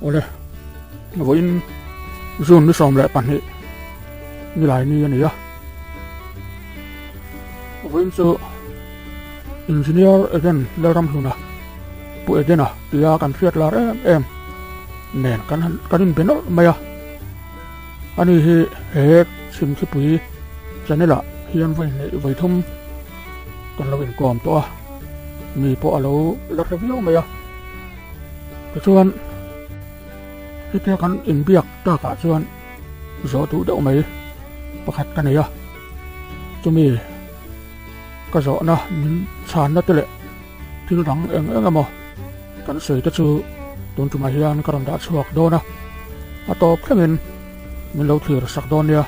ole voin zun ni som le pan hi ni lai ni ani ya voin so engineer again le ram huna pu edena tia kan fiat lar em nen kan benor maya ani hi he sim chi pui chanela hian voi thum kan lo in kom to mi po alo la review maya ke chuan hi te kan in biak ta ka chuan zo tu deuh mai pakhat kan ya chumi ka zo na min chan na tele til dang eng amo kan sei ta chu tun tu mai hian karam da chuak do na a top khemin min lo thir sak don ya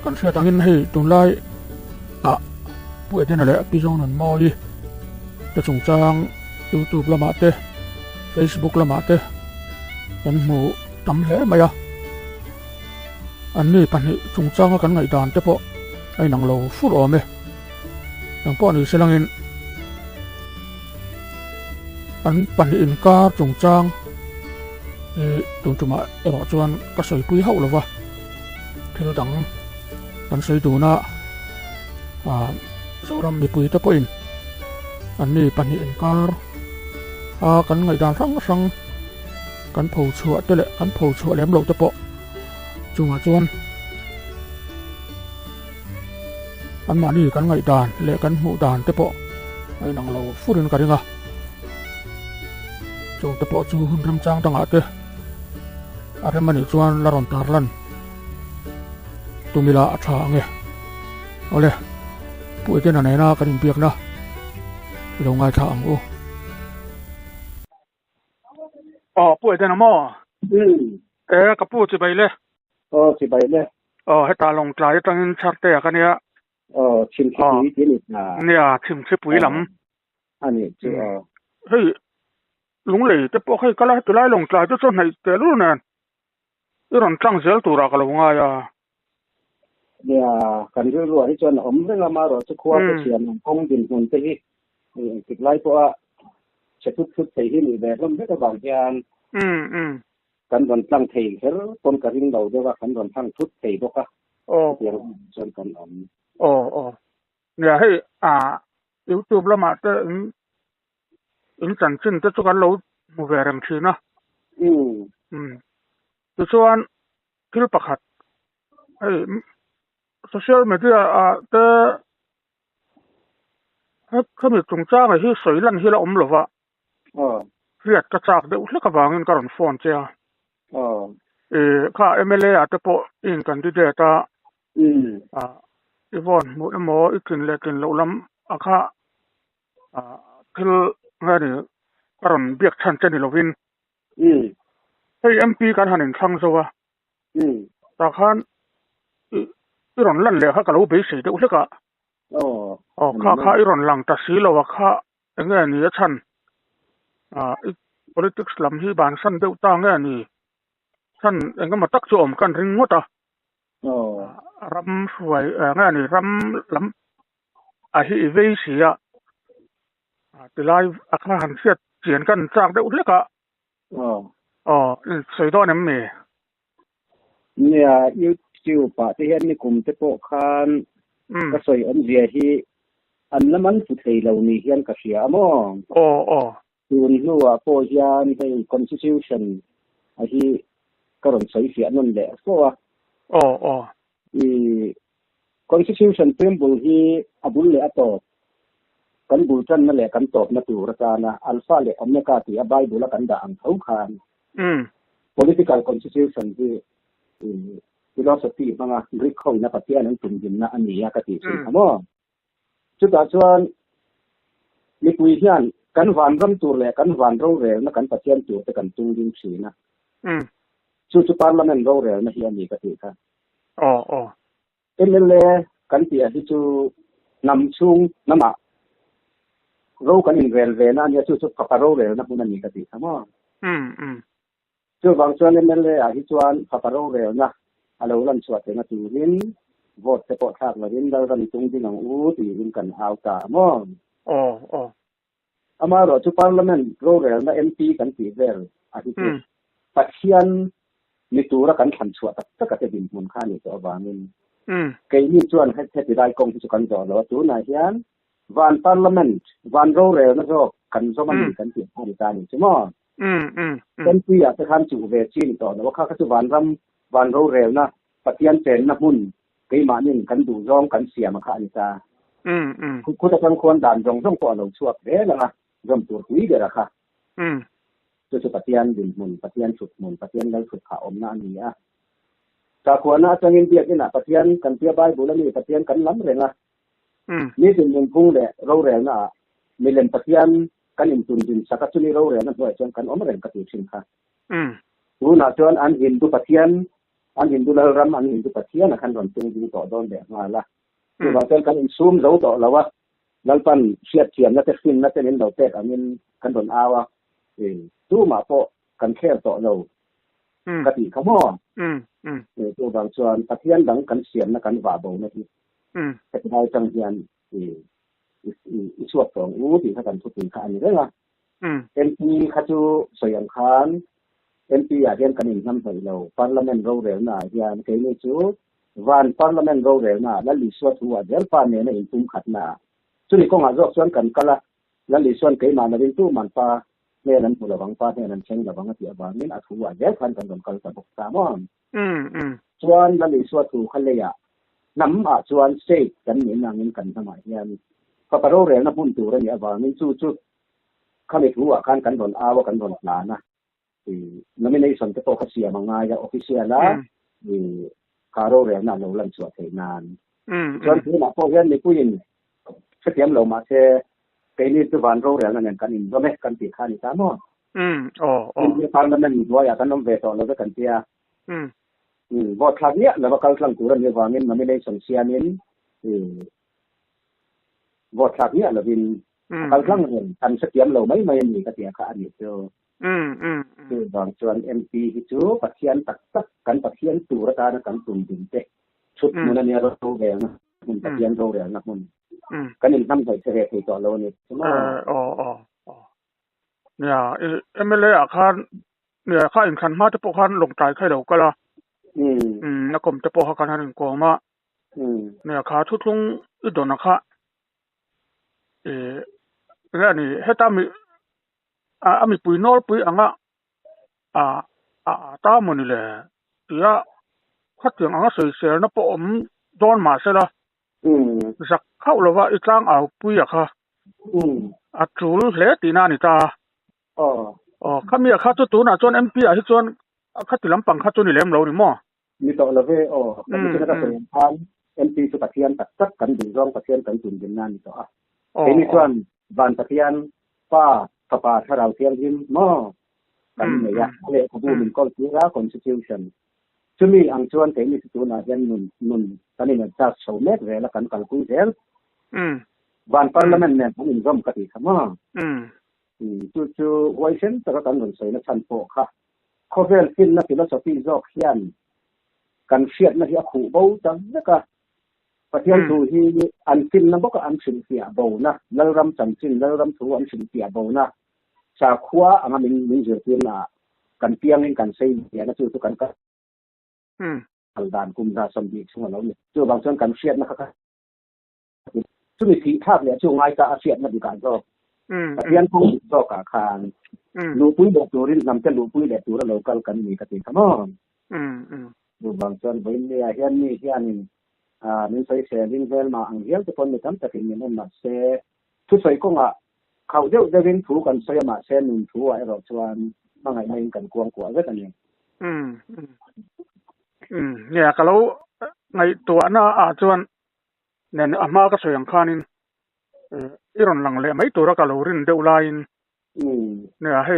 kan sia tangin hei tun lai a pu edena le pi zong nan mo li ta chung chang YouTube lama te Facebook lama te kan mu tam hle maya an ni pan hi chung chang kan ngai dan te po ai nang lo fu ro me nang po ni selangin an pan in kar chung chang tung tuma ero chuan ka soi pui hau lova thil dang kan soi tu na soram mi pui te poin an ni pan in kar kan ngai dan rang kan phau chua te le kan phau chua lem lo te po chunga chuan an ma ni kan ngai dan le kan mu dan te po ai nang lo furin ka ringa chung te po chu hun ram chang tanga te are mani chuan la ron tar lan tumila atha nge ole pu te na na kan in piak na lo ngai tha ang u pu te na mo ka pu chi bai le chi bai le he ta long tlai tang char te ka nia chim chi ti ni na nia chim chi pui lam ani chu hei lung lei te po khai kala tu lai long tlai chu chon nei te lu na iron tang zel tu ra ka lo nga ya nia kan ru ru hi chon om renga ma ro chu khwa te chian kong din hun te hi tik lai po a che thut te hi ni ve lom be ka bang hian kan ron tlang thei her ton ka ring lo de wa kan ron tlang thut thei bo ka yang chon kan om nia hei YouTube lama te in chan chin te chu kan lo mu ve rem thina tu chuan thil pakhat hei social media te khami chung chang hi soi lan hi la om lova riat ka chak de hle ka wangin karon phone che kha MLA te po in candidate Ivon mo ikin lekin lo lam akha thil ngani karon biak chan chani lovin hei MP kan hanin thang zowa ta khan iron lan le kha ka lo be sei de hle ka kha iron lang ta si lo wa kha nge ni chan politics lam hi ban san deuh ta nge ni chan enga matak chu om kan ring ngota ram suai nge ni ram lam a hi ve sia tilai akha han siat chian kan chak deuh hle ka sei do nem me nia YouTube pa te hian ni kum te po khan ka soi an zia hi an laman fu thei lo ni hian ka sia mo tun nuwa po hian hei constitution a hi karon soi sia non le so constitution preamble hi abul le ato kan bul chan na le kan top na tu ra ta na alpha le omega ti a bible kan da ang thau khan political constitution hi philosophy manga Greek khoi na patia nan tum din na ania ka ti mo chu ta chuan mi pui hian kan van ram tur le kan van ro re na kan patian tu te kan tung ding si na chu parliament ro re na hi ani ka ti ka MLA kan ti a hi chu nam chung nama ro kan in vel ve na nia chu ka ro re na pun ani ka ti ka mo chu bang chuan MLA a hi chuan ka ro re na alo lan chuat te na turin vote te po thak la rin dal ran tung din ang u ti in kan au ta mo ama ro chu parliament ro rel na mp kan ti vel a ti pathian ni tura kan than chua tak ka te din mun kha ni to awangin ke ni chuan he ti dai kong chu kan zo lo tu na hian van parliament van ro rel na ro kan zo man kan ti ha ni ta ni chmo kan ti ya te khan chu ve chin to lo kha ka chu van ro rel na pathian chen na mun ke ma nin kan du rong kan sia ma kha ni ta ku ta kan kon dan jong jong ko lo chuak le la jom tur hui de ra kha chu pathian din mun pathian chut mun pathian dal chut kha om na ni a ta ko na changin biak ina pathian kan pia bai bu la ni pathian kan lam renga ni din mun phung le ro re na milen pathian kan in tun din saka chu ni ro re na hoi chang kan om ren ka ti sin kha tu na chuan an hindu pathian an hindu la ram an hindu pathian kan ron tung din to don de nga la tu ba chen kan in sum zo to lawa lalpan siat chiam na te sin na te nin do te amin kan ron awa tu ma po kan kher to lo ka ti kha mo tu bang chuan pathian dang kan siam na kan wa bo na ti te dai chang hian i chuak tong u ti kha kan thu tin kha ani la mp kha chu soyang khan mp ya hian kan in nam thoi lo parliament ro rel na hian ke ni chu van parliament ro rel na la li so thu a del pa ne na in tum khat na chu ni ko nga jok chuan kan kala la li suan ke ma na rin tu man pa ne nan pu la bang pa ne nan cheng la bang ti ba min a thu a del khan kan don kal ta bok ta mo chuan la li so thu khan le ya nam a chuan se kan ni na ngin kan ta ma hian pa pa ro rel na pun tu ra ni ba min chu chu khan ni thu a khan kan don a wa kan don la na nomination te to ka sia ma nga ya official la ka ro rel na lo lan chu a thei nan chuan tu na po hian ni pu in se tiam lo ma se ke ni tu van ro rel na nen kan in do me kan ti kha ni ta mo ni parliament ni wa ya kan nom ve to lo kan tia vot thak ya la ba kal tlang tu ran ni wa ngin nomination sia nin vot thak ya la bin kal tlang kan se tiam lo mai mai ni ka tia kha ani toคือบางส่วน MP ที่จูปัจเจียนตักตักกันปัจเจียนตัวตานะกันตุ่มดินเตะชุดมันเนี่ยเราโตแรงนะมันปัจเจียนโตแรงนะมันกันนี่ทำใส่เสร็จให้ต่อเราเนี่ยใช่ไหมเนี่ยMLA อาคารเนี่ยข้าอินคันมาจะพวกคันลงใจใครเดียวก็ละนักกรมจะพวกคันหนึ่งกองมาเนี่ยข้าทุกทุ่งอุดรนะคะเนี่ยนี่ให้ตามมีปุยนอลปุยอ่างตามมันนี่แหละที่ขัดอย่างอ่างเสียนะพอผมโดนมาเสียละสักเข้าเลยว่าอีกครั้งเอาปุยอะค่ะจูลเหลือตีนานี่ตาข้ามีข้าตัวน่ะจน MP ที่จนข้าติลำปังข้าจนนี่แหลมเรานี่มั่วมีต่อละเว้ก็มีการเปลี่ยนผ่าน MP สุปัทยันตัดกันดึงร้องปัทยันกันจุนดินนั่นนี่ต่อทีนี้ส่วนบานปัทยันป้าถ้าถ้าเราเทียมยิมมั่วกันเนี่ยเลยขบูมินก็คือว่า constitution ซึ่งมีอังชวนแต่มีตัวน่ะยันนุ่นตอนนี้เนี่ยจะโชว์เม็ดเวลากันคุยเรื่องบาน parliament เนี่ยมันร่วมกันอีกครับมั่วจู่ไว้เช่นแต่ก็กันหนุนใส่ในชั้นโปค่ะข้อเรียนฟินนะฟิโลโซฟีจอกเขียนกันเชียดนะที่ขู่เบาจังแล้วก็ประเทศดูที่อันฟินนะบอกว่าอันสินเสียเบานะแล้วรำจังจินแล้วรำถูอันสินเสียเบานะชาคัวอันนั้นมีเยอะที่น่ะกันเพียงกันใช้เนี่ยนะจู่กันก็อันด่านกุมราสมบีช่วงเราเนี่ยจู่บางส่วนกันเชียดนะครับจู่มีทีท่าเนี่ยจู่ง่ายก็เชียดนะดูการก็เรียนผู้สอบอาคารลูกปุ้ยเด็กตัวนี้นำจะลูกปุ้ยเด็กตัวเราเก่ากันมีกติกามั่งดูบางส่วนไปเนี่ยเฮียนนี่นี่ใส่เสื้อลิงเวลมาอังเดียวจะคนไม่ทำแต่ถึงเนี่ยมันมาเสื้อทุกใส่ก็อ่ะเขาเดี๋ยวจะวิ่งถูกันใส่มาเสื้อหนึ่งถูไอ้เราชวนบางไงไม่กันกวางกว่าก็กันเนี่ยเนี่ยก็แล้วไงตัวน่ะชวนเนี่ยอามาก็สวยอย่างข้านี่อีรอนหลังเลยไม่ตัวรักเราเรียนเดวไลน์เนี่ยให้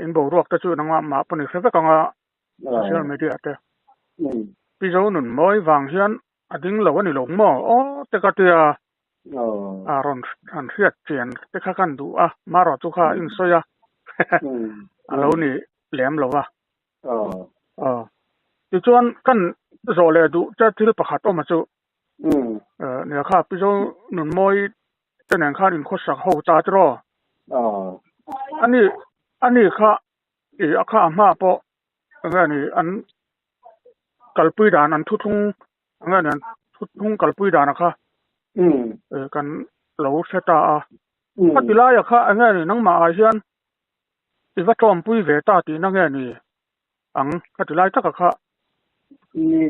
อินโบรวกจะช่วยนังว่ามาปนิเสร็จก็งาโซเชียลมีเดียเตะพี่เจ้าหนุ่มมอยวางเฮียนดิ้งเราวันนี้หลงมอแต่ก็เตียรอนเสียเจียนแต่ข้ากันดูมารอจุข้าอินโซยาเรานี่แหลมเราที่ชวนกันโซเลดูจะที่ประคัตออกมาจู่เนี่ยข้าพี่เจ้าหนุ่มมอยแต่หนังข้าดินโคสักหูตาจ้อ อันนี้ค่ะข้ามาปออันนี้อันกัลปุยดานอันทุทุ่งอันนั้นทุทุ่งกัลปุยดานะคะกันเราเสตาพัติลายค่ะอันนี้นังมาอาเซียนอีว่าจอมปุยเวตาตีนังนี่อังพัติลายตักค่ะนี่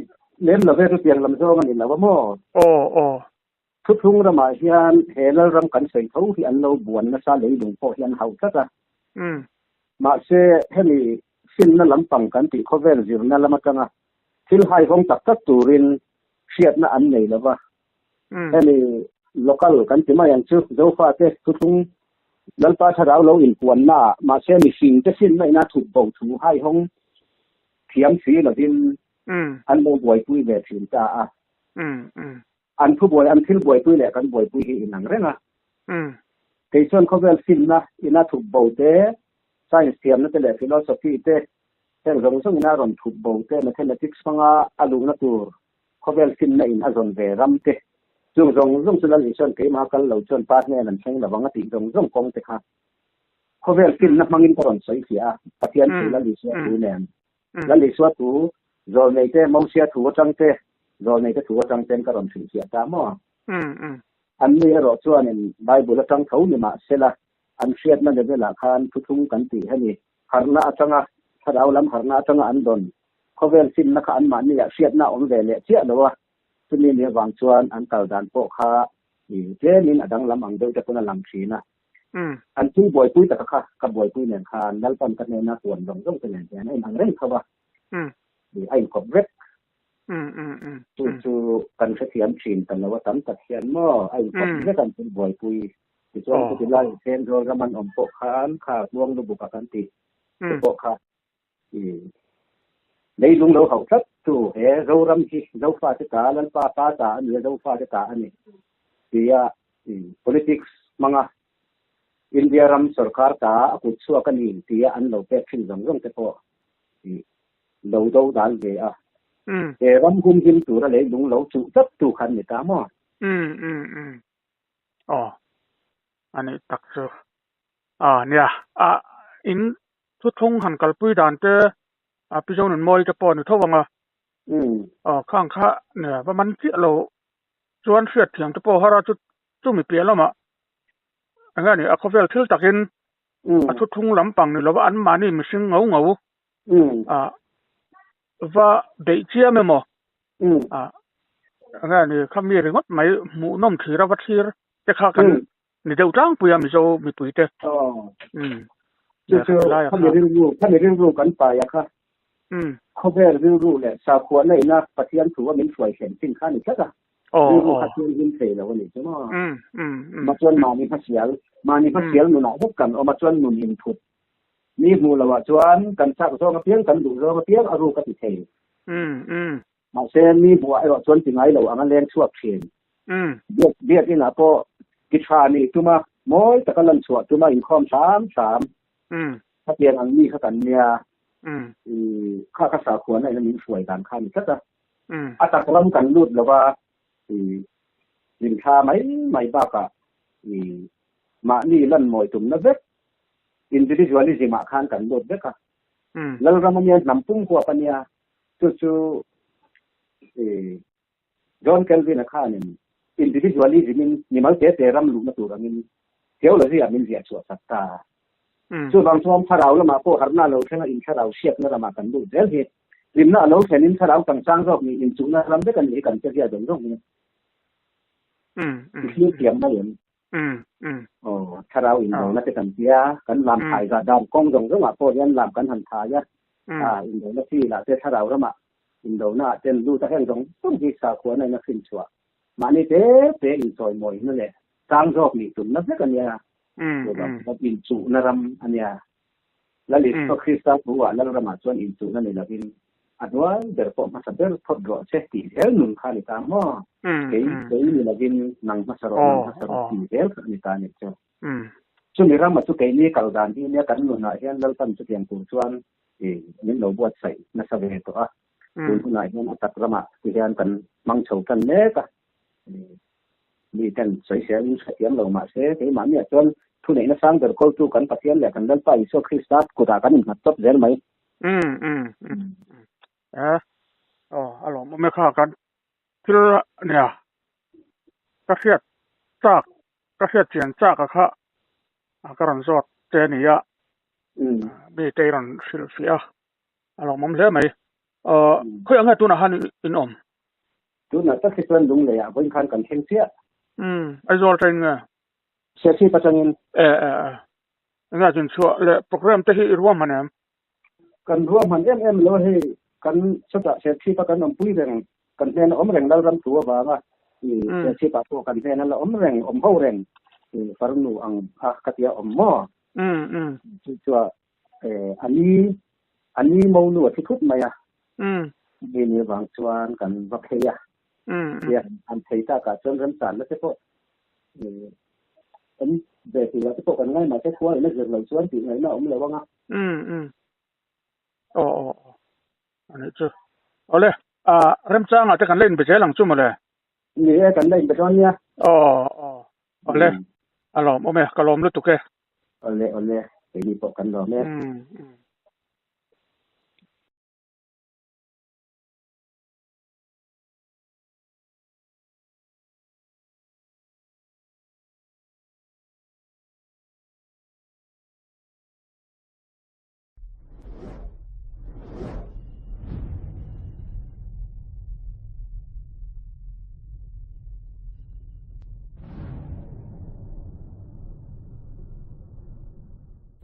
เล่นเราเวทุเปียงลำโซ่มันนี่นะว่าโม่ทุทุ่งเรามาเฮียนเฮลรำกันใส่เขาที่อันเราบวนนะซาเลยหลวงพ่อเฮียนเฮาสักอะมาเช่ให้มีสิ้นนั่นลำปังกันติเขาเวลจิรนั่นละมาจังอะที่ให้ของตักตูรินเชียดน่ะอันไหนแล้ววะให้มีlocal กันที่มาอย่างชื่อเจ้าฟ้าเตะทุทุ่งนั่นป้าชาเราอินปวนหน้ามาเช่มีสิ่งจะสิ้นไม่น่าถูกบ่งถูให้ของเทียมสีหรือดินอันโมบวยปุ้ยแบบสินจ้าอันผู้บวยอันที่บวยปุ้ยแหละกันบวยปุ้ยอีหนังเร่งอ่ะที่ส่วนเขาเวลสินนะอินาถูกบ่งเตะไซน์เทียมนั่นเป็นแหละฟิโลโซฟีเตะแต่เราส่งอินารอนถูกบ่งเตะแมทเทอเมติกส์ฟังอาลูนัตัวเขาเวลสินนะอินอาจอนเวรัมเตะจงสุนันอิชอนเกี่ยมากันเราชวนพาร์ทเนอร์นั่นเช่นระวังติจงคงเตะค่ะเขาเวลสินนักมังอินกรอนสวยเสียปฏิญาณแล้วลิสวาตูเนี่ยแล้วลิสวาตูโดนในเตะมองเสียถูกจังเตะโดนในเตะถูกจังเตะกรอนเสียตามอันนี้เราชวนในไบเบิลจังเขาเนี่ยมาเสละอันเสียนั่นเวลาคันทุกกันตีให้นี่หานาจังอ่ะถ้าเราล้ำหานาจังอันโดนเขาเวลสินนักอันมันนี่เสียน่าอมเวลเสียหรือว่าซึ่งนี่วางชวนอันเก่าด่านโปะค่ะเจนินอดังลำอังเดียวจะคนลำชีนะอันที่บวยปุ้ยตะค่ะกับบวยปุ้ยเนี่ยค่ะนั่นตอนกันเนี่ยนะส่วนต้องเป็นอย่างนี้ไอ้ทางเร่งเขาว่าไอ้ขบเร็กจู่กันเสียมชีนกันแล้วว่าตั้งแต่เขียนหม้อไอ้ขบเร็กกันเป็นบวยปุ้ยที่ส่วนที่ไล่เส้นโดยระมันอมโปะค่ะขาดวงระบุปกันติโปะค่ะในลุงเราเขาทัดจู่เรารำที่เราฟาดตาลันป้าตาอันนี้เราฟาดตาอันนี้ที่politics มังอ่ะอินเดียรำสรการตากุศลกันนี่ที่อันเราเป็นสิ่งต่างๆแต่พอเราด่านเดียรำคุมหินตัวอะไรลุงเราจู่ทัดจู่ขันนี่ตามอ่ะอ๋ออันนี้ตักเสือเนี่ยอินทุกทุ่งหันกัลปุยด่านเตอพี่เจ้าหนุ่มมอยจะปอนอยู่เท่าวังข้างข้าเนี่ยประมาณที่เราชวนเสียดเถียงจะปอฮาราจุมีเปลี่ยนแล้วมั้งอันนี้เขาเวลที่ตักเห็นทุกทุ่งลำปังเนี่ยเราว่าอันมานี่มันซึ่งเงาว่าเด็กเชี่ยไม่หมออันนี้เขามีเรื่องไม่หมู่น้องถือรับวัดที่จะฆ่ากันนี่เดี๋ยวจ้างปุยมีโจมีปุยเตะจู่ถ้ามีเรื่องรู้กันไปอะค่ะเขาเวลรู้แหละสาวควรในนักปฏิญาณถือว่าเป็นฝ่ายเห็นสิ่งข้านี่ใช่ไหมรู้ขัดเงินเสียแล้ววันนี้ใช่ไหมมาชวนมานี่พัศยาหนุนพบกันเอามาชวนหนุนยินทุบนี่มูลว่าชวนกันชักโซ่มาเพียงกันดูโซ่มาเพียงอารมณ์กันติเทมาเซนนี่บัวไอ้ว่าชวนสิ่งไหนเราอันนั้นเลี้ยงชั่วเพียงเบียดนี่นะก็กิจการนี่ตัวมาโม้แต่ก็ลันชั่วตัวมาอินคอมสามถ้าเพียงอันนี้เขากันเนี่ยข้าภาษาควรในนั้นมีสวยการข้ามก็จะอาตากรรมกันรูดแล้วว่าลินคาไม่บ้ากะมานี่ลั่นมวยตุ่มนะเด็กอินดิวิชวลิซิมาข้างกันรูดเด็กอะแล้วเรามันยังนำพุ่งขวบปัญญาจู่จอห์นเคลวินข้านี่อินดิวิชวลิซิมันนี่มันเจ๊รำลุมาตัวรังเกี่ยวเลยสิมันเสียชัวสัตตาส่วนบางช่วงถ้าเราละมาพวกหน้าเราแค่อินถ้าเราเชียบนั่นละมากันดูเดี๋ยวเหตุริมหน้าเราแค่นี้ถ้าเราต่างสร้างรอบนี้อินจุน่าลำได้กันนี้กันจะเรียกตรงนี้ที่เตรียมมาเห็นถ้าเราอินเราน่าจะกันเสียกันลำถ่ายระดับกล้องตรงมาพวกยันลำกันหันทายะอินเราหน้าที่ละแต่ถ้าเราละมาอินเราหน้าเจนดูตะแคงตรงต้องที่สาขวในนักขึ้นชัวมานี่เตะอินซอยมวยนั่นแหละสร้างรอบนี้ตุ่มนั่นได้กันเนี่ยแบบอินจูนรำอันเนี้ยแล้วลิสต์คริสตัลหัวแล้วเรามาชวนอินจูนั่นเลยแล้วอินอันว่าเดี๋ยวผมมาสับเบอร์ทดลองเซฟตี้เฮลนุ่งข้านิตามอเกี่ยนี่แล้วอินนั่งมาสรุปที่เฮลนิตานี่เจ้าช่วงนี้เรามาสุดเกี่ยนี่กระดานที่เนี่ยกันนุ่งนะเฮลแล้วตั้งจุดยังกูชวนนี่เราบวชใส่นัสเวตัวคุณนายเนี่ยตัดระมาที่เฮลกันมังโฉกันเล็กมีกันสวยเสียงเรามาเสียที่มันเนี่ยจน ทุนไหนนะสร้างเดี๋ยวก็จูกันปะเทียนแหละกันเดินไปโซคริสต์กูด่ากันมาตบเรียนไหมallora me ka kan tilเนี่ยก็เสียจากก็เสียเจียนจากค่ะการสอดเจนี่อ่ะมีเจรันศิลปิอ่ะalloraมันเลยไหมคุยอะไรตัวน่ะฮันอินอมตัวน่ะตั้งแต่ลุงเลยอ่ะวันคันกันเฮงเสียไอ้จอลเจนไงเสียที่ประจังเงินงั้นจนชัวร์เลยโปรแกรมที่รวมมันเนี่ยกันรวมมันเลยกันสุดท้ายเสียที่ประกันอมปุ้ยเรื่องกันแทนอมแรงเรารำตัวบ้างเสียที่ประตูกันแทนนั่นละอมแรงอมเฮาแรงฟารุนูอังกัตยาอมหม้อชัวอันนี้มองหนวดที่ทุกไหมอ่ะมีบางส่วนกันวักเฮียเนี่ยอันเทียตากาจนเริ่มสั่นแล้วเฉพาะอันเด็กที่เราจะพบกันง่ายมาแค่ทั่วเลยนึกถึงเราส่วนที่ไหนเนาะผมเลยว่างั้นอันนี้จ้ะเอาเลยเริ่มจ้างจะกันเล่นไปใช้หลังจุ่มเลยนี่กันเล่นไปตอนเนี้ยเอาเลยallora mo me calom lu tu ke oleไปดีปกันดอกแม่